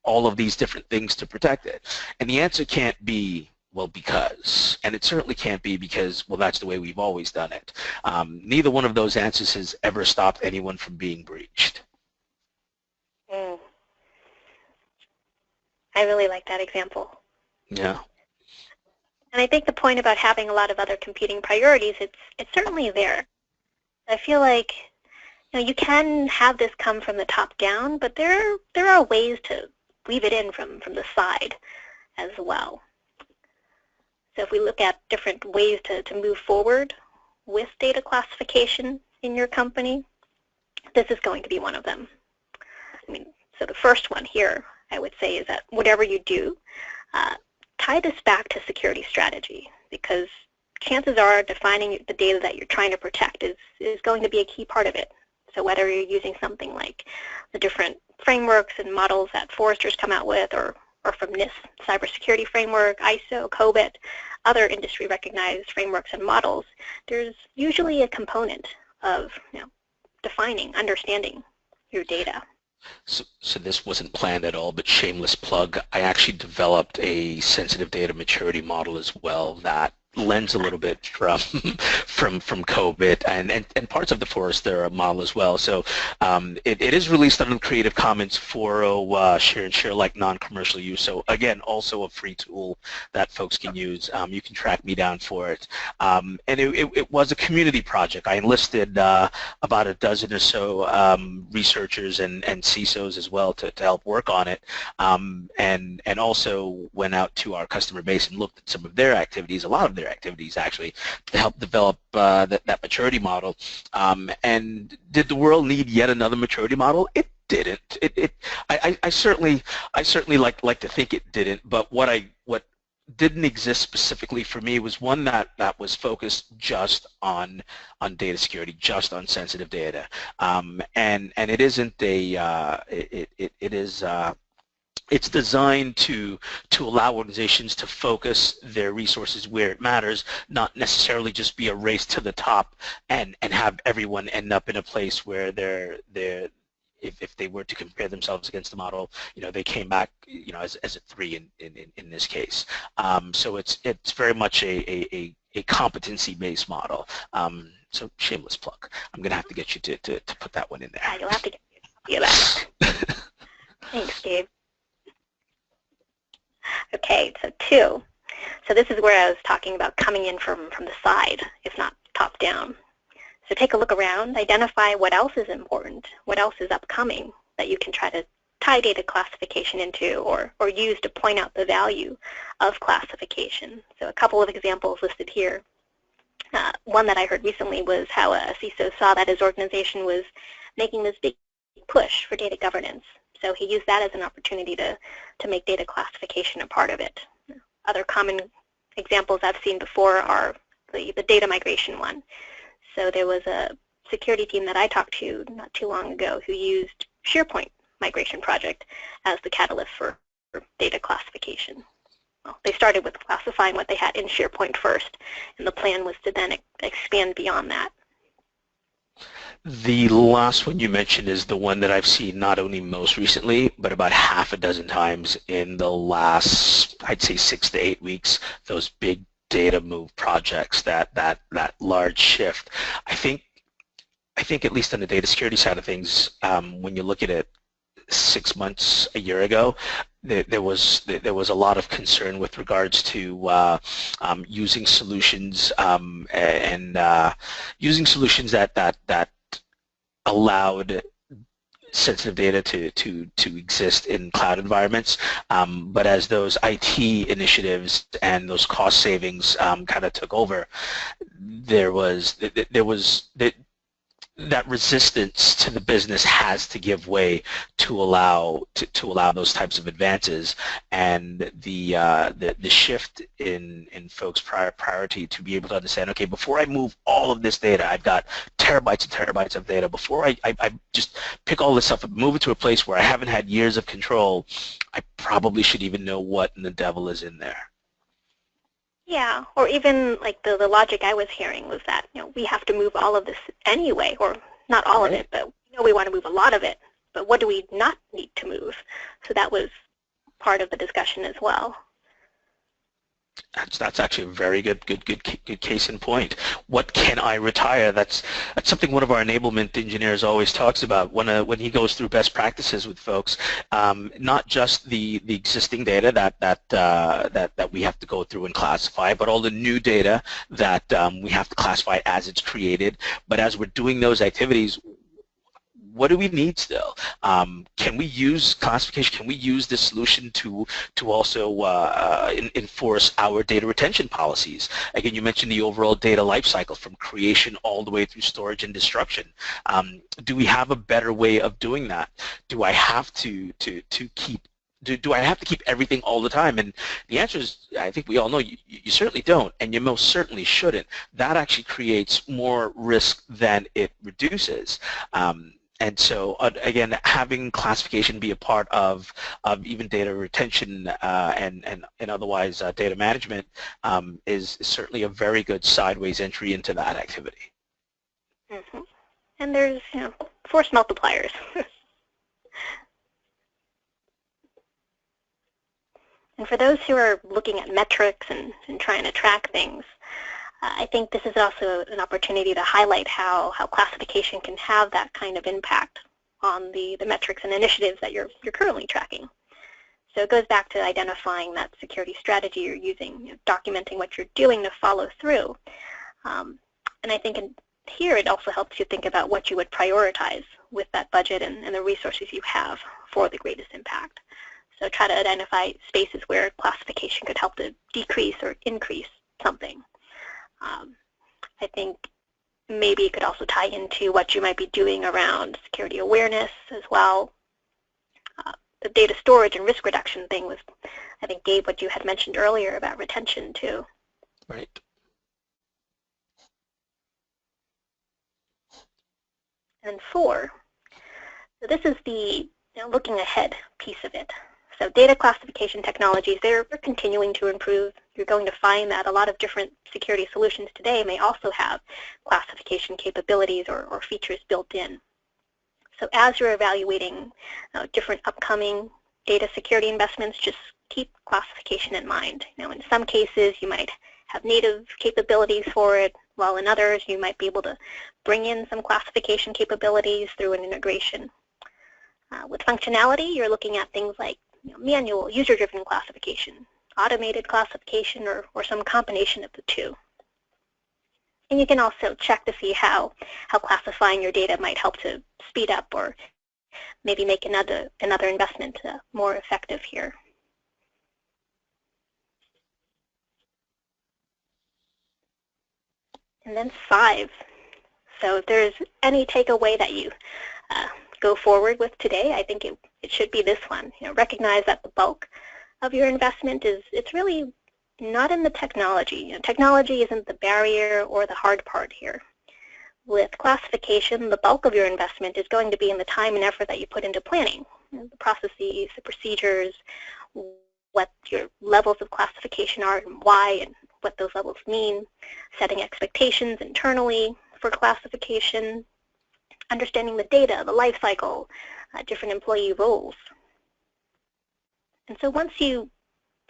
all of these different things to protect it? And the answer can't be, well, because, and it certainly can't be because, well, that's the way we've always done it. Neither one of those answers has ever stopped anyone from being breached. Mm. I really like that example. Yeah. And I think the point about having a lot of other competing priorities, it's certainly there. I feel like, you know, you can have this come from the top down, but there are ways to weave it in from the side as well. So if we look at different ways to move forward with data classification in your company, this is going to be one of them. I mean, so the first one here, I would say, is that whatever you do, tie this back to security strategy, because chances are defining the data that you're trying to protect is going to be a key part of it. So whether you're using something like the different frameworks and models that Forrester's come out with, or from NIST cybersecurity framework, ISO, COBIT, other industry recognized frameworks and models, there's usually a component of, you know, defining, understanding your data. So this wasn't planned at all, but shameless plug, I actually developed a sensitive data maturity model as well that lends a little bit from COBIT and parts of the Forrester model as well. So it is released under the Creative Commons 4.0 share and share like non-commercial use. So again, also a free tool that folks can use. You can track me down for it. And it was a community project. I enlisted about a dozen or so researchers and CISOs as well to help work on it, and also went out to our customer base and looked at some of their activities, a lot of their activities actually, to help develop that maturity model. And did the world need yet another maturity model? It didn't. I certainly like to think it didn't. But what didn't exist specifically for me was one that was focused just on data security, just on sensitive data. And it isn't it's designed to allow organizations to focus their resources where it matters, not necessarily just be a race to the top and have everyone end up in a place where if they were to compare themselves against the model, you know, they came back, you know, as a 3 in this case. So it's very much a competency-based model. So shameless plug. I'm going to have to get you to put that one in there. Yeah, you'll have to get that. Thanks, Gabe. Okay, so 2. So this is where I was talking about coming in from the side, if not top down. So take a look around, identify what else is important, what else is upcoming that you can try to tie data classification into or use to point out the value of classification. So a couple of examples listed here. One that I heard recently was how a CISO saw that his organization was making this big push for data governance. So he used that as an opportunity to make data classification a part of it. Other common examples I've seen before are the data migration one. So there was a security team that I talked to not too long ago who used SharePoint migration project as the catalyst for data classification. Well, they started with classifying what they had in SharePoint first, and the plan was to then expand beyond that. The last one you mentioned is the one that I've seen not only most recently, but about half a dozen times in the last, I'd say 6 to 8 weeks, those big data move projects, that large shift. I think at least on the data security side of things, when you look at it 6 months, a year ago, there was a lot of concern with regards to using solutions and using solutions that allowed sensitive data to exist in cloud environments. But as those IT initiatives and those cost savings kind of took over, there was that resistance to the business has to give way to allow those types of advances, and the shift in folks' priority to be able to understand, okay, before I move all of this data, I've got terabytes and terabytes of data, before I just pick all this up and move it to a place where I haven't had years of control, I probably should even know what in the devil is in there. Yeah, or even like the logic I was hearing was that, we have to move all of this anyway, or not all of it, but we want to move a lot of it. But what do we not need to move? So that was part of the discussion as well. That's actually a very good case in point. What can I retire? That's something one of our enablement engineers always talks about when he goes through best practices with folks. Not just the existing data that we have to go through and classify, but all the new data that we have to classify as it's created. But as we're doing those activities, what do we need still? Can we use classification? Can we use this solution to also enforce our data retention policies? Again, you mentioned the overall data lifecycle from creation all the way through storage and destruction. Do we have a better way of doing that? Do I have to keep do I have to keep everything all the time? And the answer is, I think we all know, you certainly don't, and you most certainly shouldn't. That actually creates more risk than it reduces. And so, again, having classification be a part of even data retention and otherwise data management is certainly a very good sideways entry into that activity. Mm-hmm. And there's, force multipliers. And for those who are looking at metrics and trying to track things, I think this is also an opportunity to highlight how classification can have that kind of impact on the metrics and initiatives that you're currently tracking. So it goes back to identifying that security strategy you're using, documenting what you're doing to follow through. And I think here it also helps you think about what you would prioritize with that budget and the resources you have for the greatest impact. So try to identify spaces where classification could help to decrease or increase something. I think maybe it could also tie into what you might be doing around security awareness as well. The data storage and risk reduction thing was, I think, Gabe, what you had mentioned earlier about retention too. Right. And 4, so this is the looking ahead piece of it. So data classification technologies, they're continuing to improve. You're going to find that a lot of different security solutions today may also have classification capabilities or features built in. So as you're evaluating different upcoming data security investments, just keep classification in mind. In some cases, you might have native capabilities for it, while in others, you might be able to bring in some classification capabilities through an integration. With functionality, you're looking at things like manual, user-driven classification, automated classification, or some combination of the two. And you can also check to see how classifying your data might help to speed up or maybe make another investment more effective here. And then 5. So if there's any takeaway that you go forward with today, I think it should be this one. Recognize that the bulk of your investment it's really not in the technology. Technology isn't the barrier or the hard part here. With classification, the bulk of your investment is going to be in the time and effort that you put into planning, the processes, the procedures, what your levels of classification are and why, and what those levels mean, setting expectations internally for classification, understanding the data, the life cycle, different employee roles. And so once you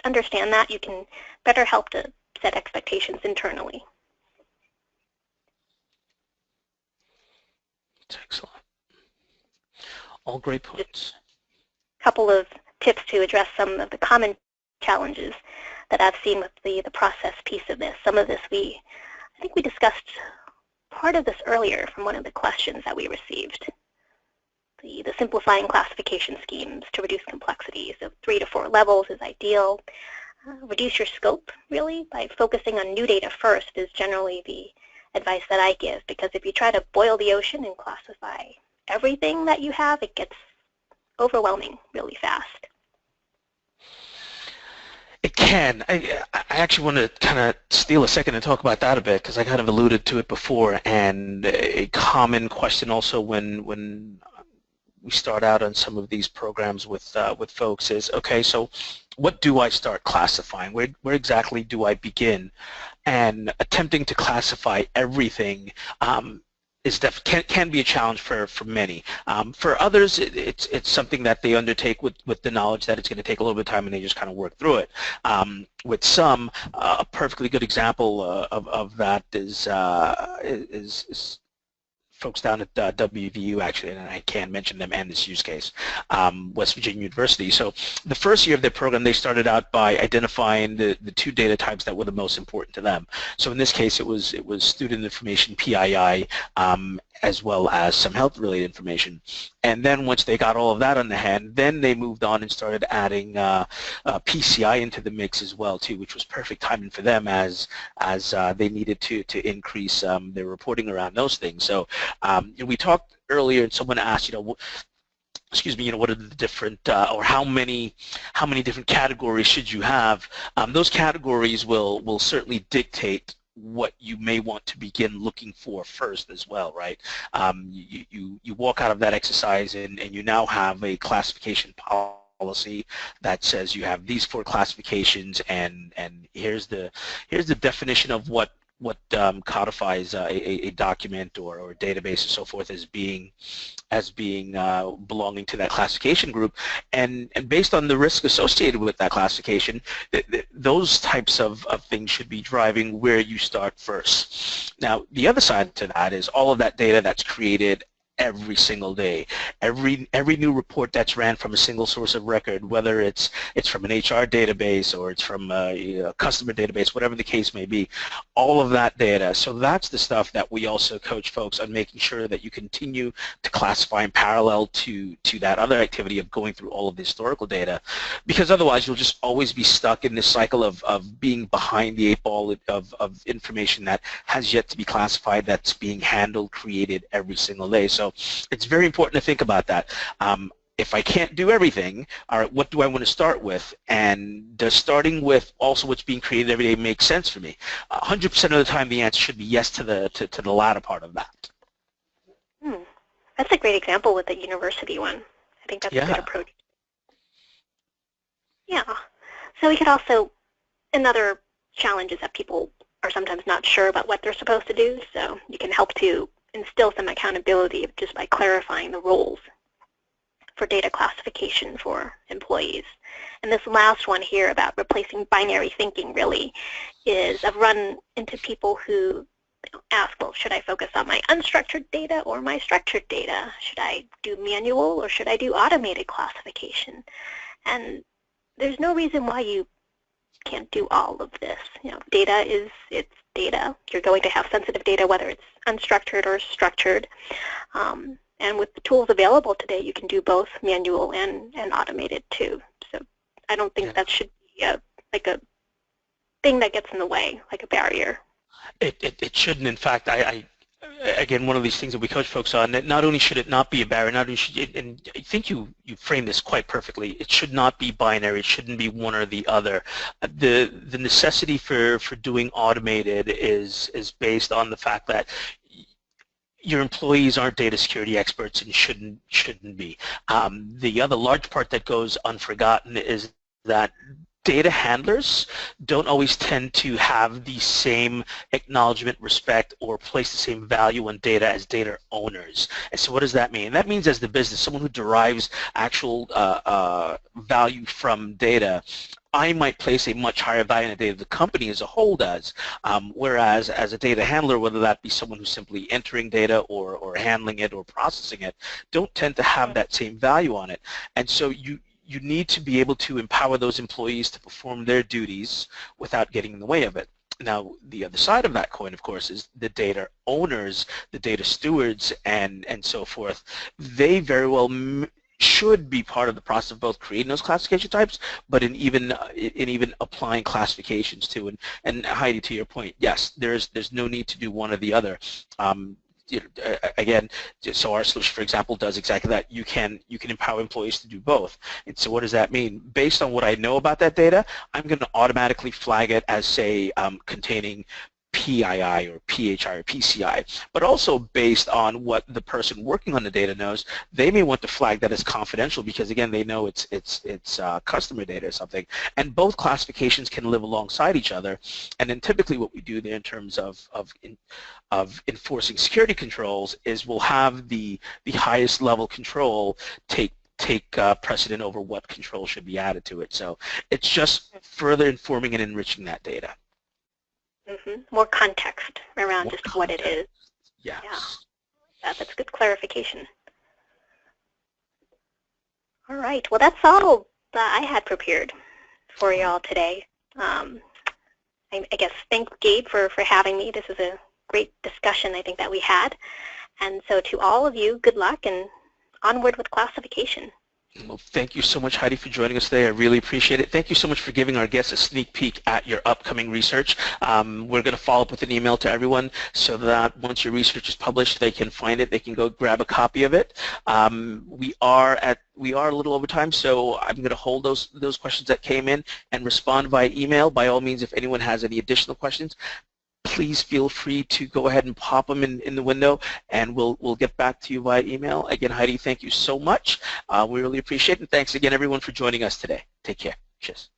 understand that, you can better help to set expectations internally. That's excellent. All great points. A couple of tips to address some of the common challenges that I've seen with the process piece of this. Some of this I think we discussed part of this earlier from one of the questions that we received. The simplifying classification schemes to reduce complexities of 3 to 4 levels is ideal. Reduce your scope, really, by focusing on new data first is generally the advice that I give, because if you try to boil the ocean and classify everything that you have, it gets overwhelming really fast. It can. I actually want to kind of steal a second and talk about that a bit, because I kind of alluded to it before, and a common question also when we start out on some of these programs with folks is, okay, so what do I start classifying? Where exactly do I begin? And attempting to classify everything can be a challenge for many. For others, it's something that they undertake with the knowledge that it's going to take a little bit of time, and they just kind of work through it. With some, a perfectly good example of that is folks down at WVU, actually, and I can mention them and this use case, West Virginia University. So the first year of their program, they started out by identifying the 2 data types that were the most important to them. So in this case, it was student information, PII, as well as some health-related information. And then once they got all of that on the hand, then they moved on and started adding PCI into the mix as well, too, which was perfect timing for them as they needed to increase their reporting around those things. So we talked earlier, and someone asked, excuse me, what are the different, or how many different categories should you have? Those categories will certainly dictate what you may want to begin looking for first as well, right? You walk out of that exercise and you now have a classification policy that says you have these 4 classifications, and here's the definition of what codifies a document or a database and so forth as being belonging to that classification group, and based on the risk associated with that classification, those types of things should be driving where you start first. Now, the other side to that is all of that data that's created every single day. Every new report that's ran from a single source of record, whether it's from an HR database or it's from a customer database, whatever the case may be, all of that data. So that's the stuff that we also coach folks on, making sure that you continue to classify in parallel to that other activity of going through all of the historical data, because otherwise you'll just always be stuck in this cycle of being behind the 8 ball of information that has yet to be classified, that's being handled, created every single day. So it's very important to think about that. If I can't do everything, all right, what do I want to start with? And does starting with also what's being created every day make sense for me? 100% of the time, the answer should be yes to the latter part of that. That's a great example with the university one. I think that's a good approach. Yeah. So we could also, another challenge is that people are sometimes not sure about what they're supposed to do, so you can help to instill some accountability just by clarifying the roles for data classification for employees. And this last one here about replacing binary thinking really is, I've run into people who ask, well, should I focus on my unstructured data or my structured data? Should I do manual or should I do automated classification? And there's no reason why you can't do all of this. Data it's data. You're going to have sensitive data whether it's unstructured or structured. And with the tools available today, you can do both manual and automated too. So I don't think that should be like a thing that gets in the way, like a barrier. It shouldn't. In fact, again, one of these things that we coach folks on, that not only should it not be a barrier, not only should it, and I think you framed this quite perfectly, it should not be binary, it shouldn't be one or the other. The necessity for doing automated is based on the fact that your employees aren't data security experts and shouldn't be. The other large part that goes unforgotten is that data handlers don't always tend to have the same acknowledgement, respect, or place the same value on data as data owners. And so what does that mean? That means as the business, someone who derives actual value from data, I might place a much higher value on the data the company as a whole does, whereas as a data handler, whether that be someone who's simply entering data or handling it or processing it, don't tend to have that same value on it. And so you need to be able to empower those employees to perform their duties without getting in the way of it. Now, the other side of that coin, of course, is the data owners, the data stewards, and so forth. They very well should be part of the process of both creating those classification types, but in even applying classifications too. And Heidi, to your point, yes, there's no need to do one or the other. Again, so our solution, for example, does exactly that. You can empower employees to do both. And so what does that mean? Based on what I know about that data, I'm going to automatically flag it as, say, containing PII or PHI or PCI, but also based on what the person working on the data knows, they may want to flag that as confidential because, again, they know it's customer data or something. And both classifications can live alongside each other. And then typically what we do there in terms of enforcing security controls is we'll have the highest level control take precedent over what control should be added to it. So it's just further informing and enriching that data. More context around More just context. what it is. Yes. Yeah, that's good clarification. All right, well, that's all that I had prepared for y'all today. I guess thank Gabe for having me. This is a great discussion I think that we had. And so to all of you, good luck and onward with classification. Well, thank you so much, Heidi, for joining us today. I really appreciate it. Thank you so much for giving our guests a sneak peek at your upcoming research. We're going to follow up with an email to everyone so that once your research is published, they can find it. They can go grab a copy of it. We are a little over time, so I'm going to hold those questions that came in and respond via email. By all means, if anyone has any additional questions, please feel free to go ahead and pop them in the window, and we'll get back to you via email. Again, Heidi, thank you so much. We really appreciate it. And thanks again, everyone, for joining us today. Take care. Cheers.